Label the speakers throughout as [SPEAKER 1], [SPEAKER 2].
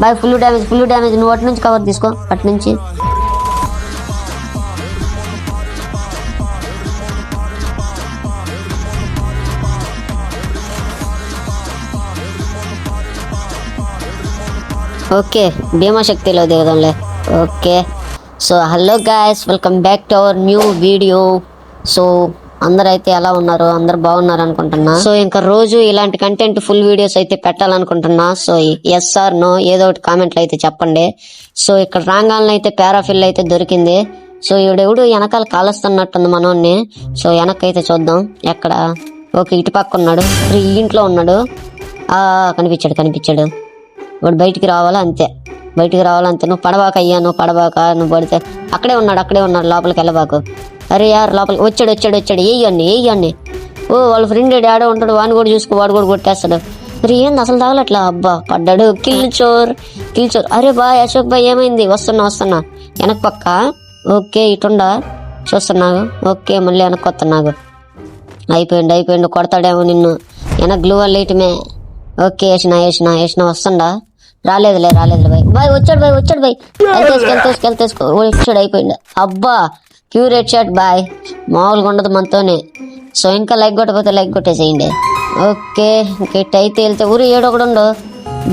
[SPEAKER 1] Bye full damage నువ్వు అటు నుంచి కవర్ తీసుకో అటు నుంచి. ఓకే భీమాశక్తిలో దిగదంలే. Okay so hello guys, welcome back to our new video. So అందరూ అయితే ఎలా ఉన్నారు? అందరు బాగున్నారు అనుకుంటున్నా. సో ఇంకా రోజు ఇలాంటి కంటెంట్ ఫుల్ వీడియోస్ అయితే పెట్టాలనుకుంటున్నా. సో ఎస్ ఆర్ నో ఏదో ఒకటి కామెంట్లు అయితే చెప్పండి. సో ఇక్కడ రాంగాలను అయితే పారాఫిల్ అయితే దొరికింది. సో ఈవిడెవడు వెనకాల కాలుస్తున్నట్టుంది మనోన్ని. సో వెనకైతే చూద్దాం ఎక్కడ. ఓకే ఇటు పక్క ఉన్నాడు, ఈ ఇంట్లో ఉన్నాడు. కనిపించాడు. వాడు బయటికి రావాలా అంతే, నువ్వు పడబాక అయ్యా, నువ్వు పడితే అక్కడే ఉన్నాడు లోపలికి వెళ్ళబాకు. అరే యార్ లోపలికి వచ్చాడు వేయండి. ఓ వాళ్ళ ఫ్రెండ్ డాడో ఉంటాడు, వాడిని కూడా చూసుకో, వాడు కూడా కొట్టేస్తాడు. మరి ఏంది అసలు తాగలట్లా? అబ్బా పడ్డాడు. కిల్ చోర్. అరే బాయ్ అశోక్ బాయ్ ఏమైంది? వస్తున్నా వెనక పక్క. ఓకే ఇటుండా చూస్తున్నాగు. ఓకే మళ్ళీ వెనక్కి వస్తున్నాగు. అయిపోయిండు కొడతాడేమో నిన్ను. వెనక గ్లూ వల్ల వేయటమే. ఓకే వేసిన వస్తుండా? రాలేదులే బాయ్ వచ్చాడు బాయ్ వెళ్తేసుకో వచ్చాడు. అయిపోయింది. అబ్బా ప్యూర్ హెడ్ షాట్ బాయ్, మామూలుగా ఉండదు మనతోనే. సో ఇంకా లైక్ కొట్టకపోతే లైక్ కొట్టేసేయండి. ఓకే ఇంకెట్ అయితే వెళ్తే ఊరి ఏడొకడు ఉండు.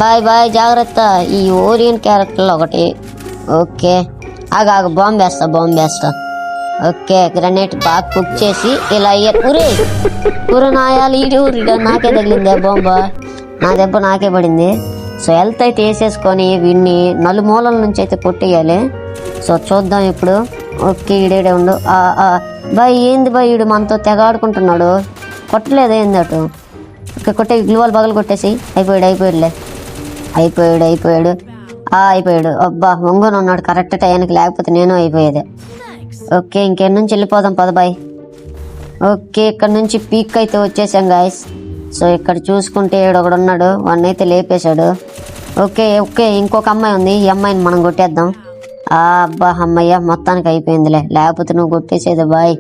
[SPEAKER 1] బాయ్ జాగ్రత్త. ఈ ఓరియన్ క్యారెక్టర్లో ఒకటి. ఓకే ఆగు బాంబు వేస్తా. ఓకే గ్రనేట్ బాగా కుక్ చేసి ఇలా ఊరే నాయాలి. నాకే తగిలింది బాంబా, నా దెబ్బ నాకే పడింది. సో హెల్త్ అయితే వేసేసుకొని వీడిని నలుమూలల నుంచి అయితే కొట్టేయాలి. సో చూద్దాం ఇప్పుడు. ఓకే ఈడేడే ఉండు. బాయ్ ఏంది బాయ్ ఈడు మనతో తెగాడుకుంటున్నాడు. కొట్టలేదు ఏంది అటు. ఓకే కొట్టే గ్లూవాల్ పగలు కొట్టేసి. అయిపోయాడు. అయిపోయాడు. అబ్బా వంగను ఉన్నాడు కరెక్ట్ టైంకి, లేకపోతే నేను అయిపోయేది. ఓకే ఇంకెన్ని నుంచి వెళ్ళిపోదాం పద బాయ్. ఓకే ఇక్కడ నుంచి పీక్ అయితే వచ్చేసాం గాయస్. సో ఇక్కడ చూసుకుంటే ఒకడు ఉన్నాడు, వాడిని అయితే లేపేశాడు. ఓకే ఇంకొక అమ్మాయి ఉంది, ఈ అమ్మాయిని మనం కొట్టేద్దాం. అబ్బా అమ్మయ్య మొత్తానికి అయిపోయిందిలే, లేకపోతే నువ్వు కొట్టేసేది బాయ్.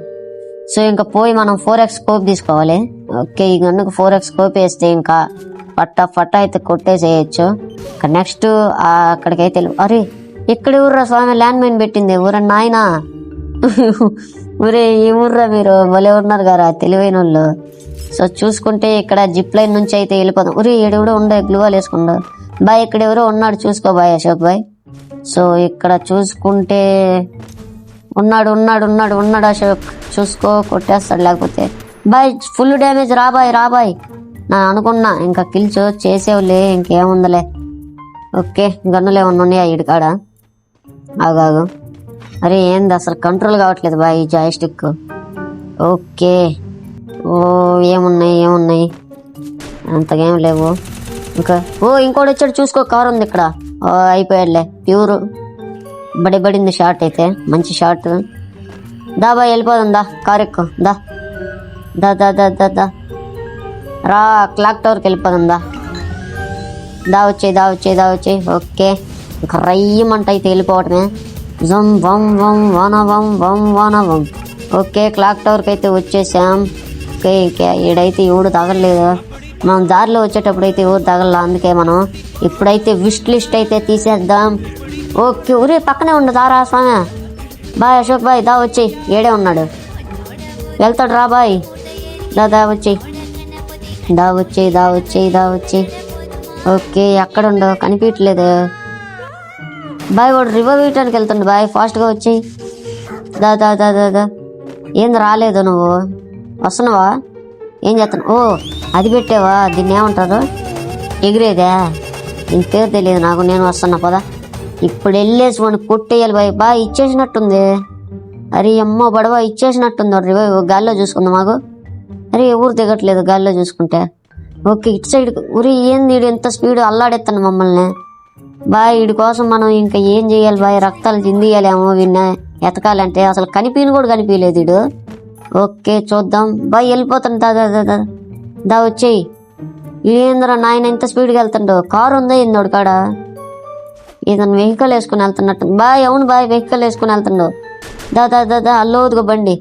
[SPEAKER 1] సో ఇంకా పోయి మనం 4x స్కోప్ తీసుకోవాలి. ఓకే ఈ గన్నుకు 4x స్కోప్ వేస్తే ఇంకా ఫట్ట అయితే కొట్టేసేయచ్చు. ఇంకా నెక్స్ట్ అక్కడికైతే అరే ఇక్కడ ఊర్రా స్వామి ల్యాండ్ మైన్ పెట్టింది. ఊర నాయనా ఊరే ఈ ఊర్రా మీరు భలే ఉన్నారు గారా తెలివైన వాళ్ళు. సో చూసుకుంటే ఇక్కడ జిప్ లైన్ నుంచి అయితే వెళ్ళిపోదాం. ఊరే ఏడెవడో ఉండే గ్లూవాల్ వేసుకుంటా బాయ్. ఇక్కడ ఎవరో ఉన్నాడు చూసుకో బాయ్ అశోక్ బాయ్. సో ఇక్కడ చూసుకుంటే ఉన్నాడు అశోక్ చూసుకో, కొట్టేస్తాడు లేకపోతే. బాయ్ ఫుల్ డ్యామేజ్ రాబాయ్. నా అనుకున్నా ఇంకా కిల్స్ చేసేవులే, ఇంకేముందలే. ఓకే గన్నులు ఏమన్నా ఉన్నాయా ఈడికాడ? ఆగాగు. అరే ఏంది అసలు కంట్రోల్ కావట్లేదు బాయ్ ఈ జాయ్స్టిక్. ఓకే ఏమున్నాయి అంతగేం లేవు. ఇంకా ఇంకోటి వచ్చాడు చూసుకో, కారు ఉంది ఇక్కడ. అయిపోయాడులే ప్యూర్ బడింది షార్ట్ అయితే, మంచి షార్ట్. దా బాయ్ వెళ్ళిపోదాం, దా కారు ఎక్కు, దా రా క్లాక్ టవర్కి వెళ్ళిపోదాం, దా వచ్చేయి. ఓకే ఇంకా రయ్యమంట అయితే వెళ్ళిపోవటమే. జం వం వాన. ఓకే క్లాక్ టవర్కి అయితే వచ్చేసాం. ఓకే ఈడైతే ఎవడు తగలలేదు, మనం దారిలో వచ్చేటప్పుడు అయితే ఎవరు తగల, అందుకే మనం ఇప్పుడైతే విష్ లిస్ట్ అయితే తీసేద్దాం. ఓకే ఊరే పక్కనే ఉండదారా స్వామి. బాయ్ అశోక్ బాయ్ దా వచ్చేయి, ఏడే ఉన్నాడు వెళ్తాడు రా బాయ్. దా వచ్చేయి. ఓకే ఎక్కడ ఉండవు కనిపించట్లేదు బాయ్. వాడు రివర్ వేయటానికి వెళ్తుండు బాయ్, ఫాస్ట్గా వచ్చేయి. దా ఏంది రాలేదు, నువ్వు వస్తున్నావా? ఏం చేస్తున్నావు? అది పెట్టావా? దీన్ని ఏమంటారు? ఎగిరేదా? దీని పేరు తెలియదు నాకు, నేను వస్తున్నా పదా. ఇప్పుడు వెళ్ళేసి వాడిని కొట్టేయాలి బాయ్. ఇచ్చేసినట్టుంది. అరే అమ్మ బడవా ఇచ్చేసినట్టుంది. వాడు రివైవ్ గాల్లో చూసుకుందాం మాకు. అరే ఎవరు దిగట్లేదు గాల్లో చూసుకుంటే. ఓకే ఇటు సైడ్ ఊరి ఏంది వీడు ఎంత స్పీడ్ అల్లాడెత్తాను మమ్మల్ని బాయ్. వీడి కోసం మనం ఇంకా ఏం చేయాలి బాయ్? రక్తాలు చిందియాలేమో వీడిని ఎతకాలంటే. అసలు కూడా కనిపించలేదు వీడు. ఓకే చూద్దాం బాయ్, వెళ్ళిపోతాను. దా వచ్చేయి. ఏంద్రా నాయన ఇంత స్పీడ్గా వెళ్తుండో? కారు ఉందా ఏందోడు కాడ? ఏదన్నా వెహికల్ వేసుకుని వెళ్తున్నట్టు బాయ్. అవును బాయ్ వెహికల్ వేసుకుని వెళ్తుండో. దా అల్లోదుగా బండి.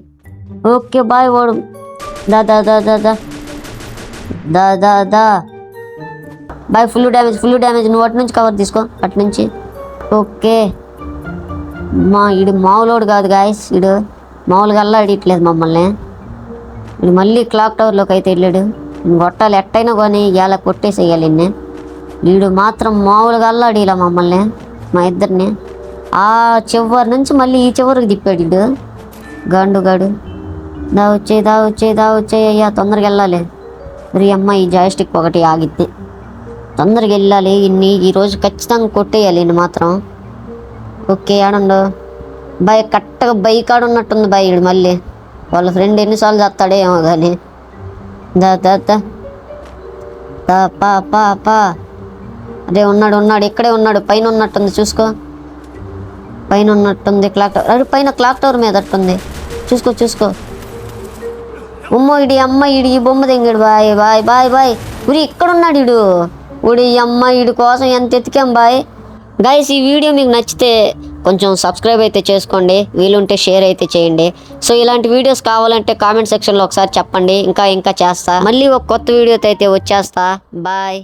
[SPEAKER 1] ఓకే బాయ్ ఓడు. దా బాయ్. Full damage. నువ్వు అటు నుంచి కవర్ తీసుకో, అటు నుంచి. ఓకే, ఈడు మామూలోడు కాదు గాయస్. ఈడు మామూలుగా అడియట్లేదు మమ్మల్ని. ఈడు మళ్ళీ క్లాక్ టవర్లోకి అయితే వెళ్ళాడు. నేను కొట్టాలి ఎట్టయినా కానీ, ఇలా కొట్టేసేయాలి నిన్నే. వీడు మాత్రం మామూలుగా అడిలా మమ్మల్ని, మా ఇద్దరిని. ఆ చివరి నుంచి మళ్ళీ ఈ చివరికి తిప్పాడు వీడు గాడు. దా వచ్చే అయ్యా, తొందరగా వెళ్ళాలి. మరి అమ్మ ఈ జాయిస్టిక్ ఒకటి ఆగిద్ది, తొందరగా వెళ్ళాలి. ఈరోజు ఖచ్చితంగా కొట్టేయాలి ఇన్ని మాత్రం. ఓకే, ఆడండు బాయ్. కరెక్ట్గా బైక్ ఆడున్నట్టుంది బాయ్. వీడు మళ్ళీ వాళ్ళ ఫ్రెండ్ ఎన్నిసార్లు చేస్తాడో ఏమో కానీ. దా పా. అదే ఉన్నాడు, ఇక్కడే ఉన్నాడు. పైన ఉన్నట్టుంది, చూసుకో. పైన ఉన్నట్టుంది క్లాక్ టవర్. అరే పైన క్లాక్ టవర్ మీద అట్టుంది, చూసుకో. ఇడి ఈ బొమ్మ తెంగాడు బాయ్. ఉరి ఇక్కడ ఉన్నాడు ఇడు. ఇడి కోసం ఎంత ఎతికాం బాయ్. గైస్, ఈ వీడియో మీకు నచ్చితే కొంచెం సబ్స్క్రైబ్ అయితే చేసుకోండి, వీలుంటే షేర్ అయితే చేయండి. సో ఇలాంటి వీడియోస్ కావాలంటే కామెంట్ సెక్షన్లో ఒకసారి చెప్పండి, ఇంకా చేస్తా. మళ్ళీ ఒక కొత్త వీడియోతో అయితే వచ్చేస్తా. బాయ్.